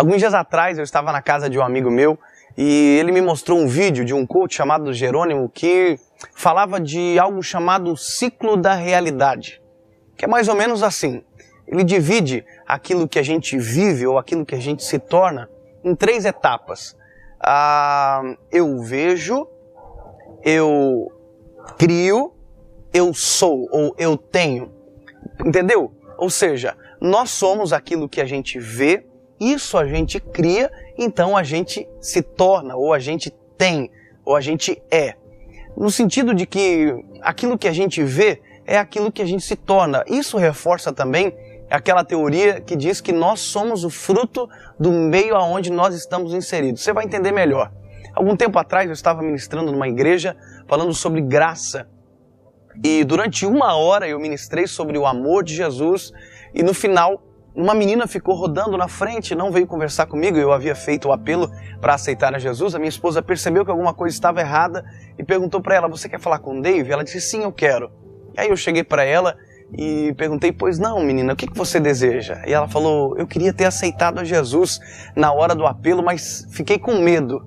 Alguns dias atrás eu estava na casa de um amigo meu e ele me mostrou um vídeo de um coach chamado Jerônimo que falava de algo chamado ciclo da realidade, que é mais ou menos assim. Ele divide aquilo que a gente vive ou aquilo que a gente se torna em 3 etapas. Eu vejo, eu crio, eu sou ou eu tenho. Entendeu? Ou seja, nós somos aquilo que a gente vê, isso a gente cria, então a gente se torna, ou a gente tem, ou a gente é. No sentido de que aquilo que a gente vê é aquilo que a gente se torna. Isso reforça também aquela teoria que diz que nós somos o fruto do meio aonde nós estamos inseridos. Você vai entender melhor. Algum tempo atrás eu estava ministrando numa igreja falando sobre graça. E durante 1 hora eu ministrei sobre o amor de Jesus e no final uma menina ficou rodando na frente, não veio conversar comigo, eu havia feito o apelo para aceitar a Jesus. A minha esposa percebeu que alguma coisa estava errada e perguntou para ela: você quer falar com o Dave? Ela disse: sim, eu quero. E aí eu cheguei para ela e perguntei: pois não, menina, o que você deseja? E ela falou: eu queria ter aceitado a Jesus na hora do apelo, mas fiquei com medo.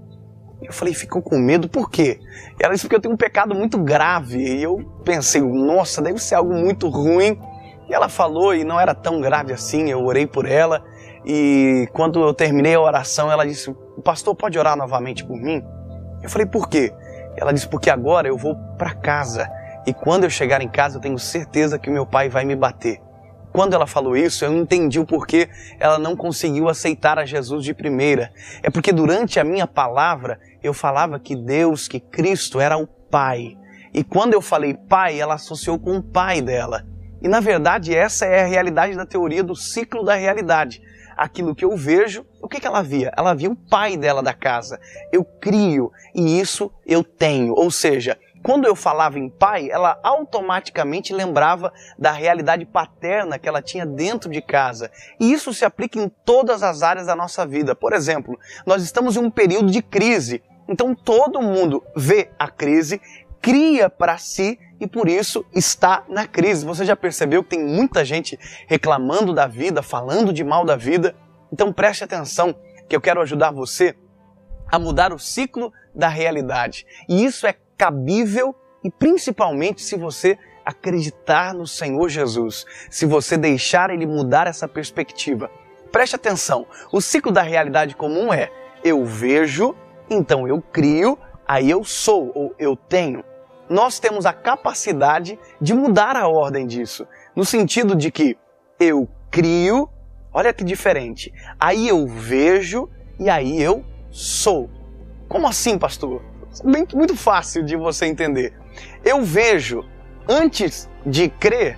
Eu falei: ficou com medo por quê? E ela disse: porque eu tenho um pecado muito grave. E eu pensei: nossa, deve ser algo muito ruim. E ela falou, e não era tão grave assim, eu orei por ela. E quando eu terminei a oração, ela disse: o pastor pode orar novamente por mim? Eu falei: por quê? Ela disse: porque agora eu vou para casa. E quando eu chegar em casa, eu tenho certeza que o meu pai vai me bater. Quando ela falou isso, eu entendi o porquê ela não conseguiu aceitar a Jesus de primeira. É porque durante a minha palavra, eu falava que Deus, que Cristo era o Pai. E quando eu falei Pai, ela associou com o pai dela. E na verdade, essa é a realidade da teoria do ciclo da realidade. Aquilo que eu vejo, o que ela via? Ela via o pai dela da casa. Eu crio e isso eu tenho. Ou seja, quando eu falava em pai, ela automaticamente lembrava da realidade paterna que ela tinha dentro de casa. E isso se aplica em todas as áreas da nossa vida. Por exemplo, nós estamos em um período de crise. Então todo mundo vê a crise, cria para si e por isso está na crise. Você já percebeu que tem muita gente reclamando da vida, falando de mal da vida? Então preste atenção que eu quero ajudar você a mudar o ciclo da realidade. E isso é cabível e principalmente se você acreditar no Senhor Jesus, se você deixar Ele mudar essa perspectiva. Preste atenção, o ciclo da realidade comum é: eu vejo, então eu crio, aí eu sou ou eu tenho. Nós temos a capacidade de mudar a ordem disso, no sentido de que eu crio, olha que diferente, aí eu vejo e aí eu sou. Como assim, pastor? Muito fácil de você entender. Eu vejo, antes de crer,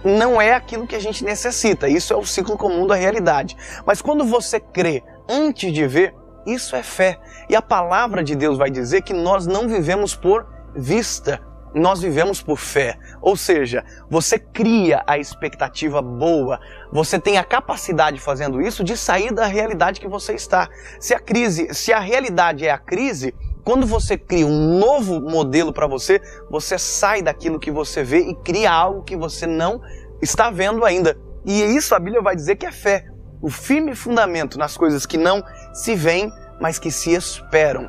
não é aquilo que a gente necessita. Isso é o ciclo comum da realidade. Mas quando você crê antes de ver, isso é fé. E a palavra de Deus vai dizer que nós não vivemos por vista, nós vivemos por fé. Ou seja, você cria a expectativa boa, você tem a capacidade fazendo isso de sair da realidade que você está. Se a realidade é a crise, quando você cria um novo modelo para você, você sai daquilo que você vê e cria algo que você não está vendo ainda. E isso a Bíblia vai dizer que é fé. O firme fundamento nas coisas que não se veem, mas que se esperam.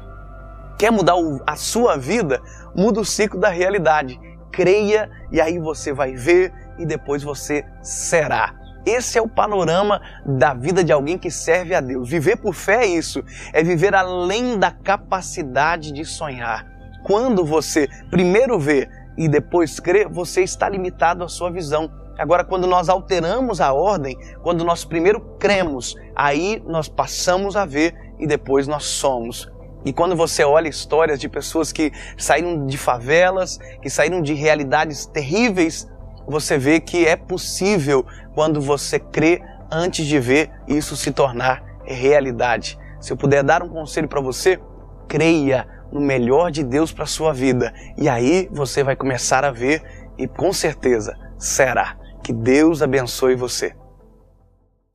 Quer mudar a sua vida? Muda o ciclo da realidade. Creia e aí você vai ver e depois você será. Esse é o panorama da vida de alguém que serve a Deus. Viver por fé é isso. É viver além da capacidade de sonhar. Quando você primeiro vê e depois crê, você está limitado à sua visão. Agora, quando nós alteramos a ordem, quando nós primeiro cremos, aí nós passamos a ver e depois nós somos. E quando você olha histórias de pessoas que saíram de favelas, que saíram de realidades terríveis, você vê que é possível, quando você crê antes de ver, isso se tornar realidade. Se eu puder dar um conselho para você, creia no melhor de Deus para a sua vida. E aí você vai começar a ver e com certeza será. Que Deus abençoe você.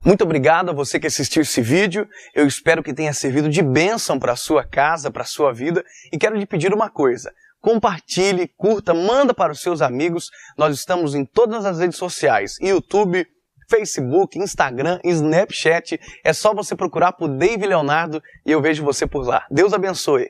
Muito obrigado a você que assistiu esse vídeo. Eu espero que tenha servido de bênção para a sua casa, para a sua vida. E quero lhe pedir uma coisa. Compartilhe, curta, manda para os seus amigos. Nós estamos em todas as redes sociais. YouTube, Facebook, Instagram, Snapchat. É só você procurar por Dave Leonardo e eu vejo você por lá. Deus abençoe.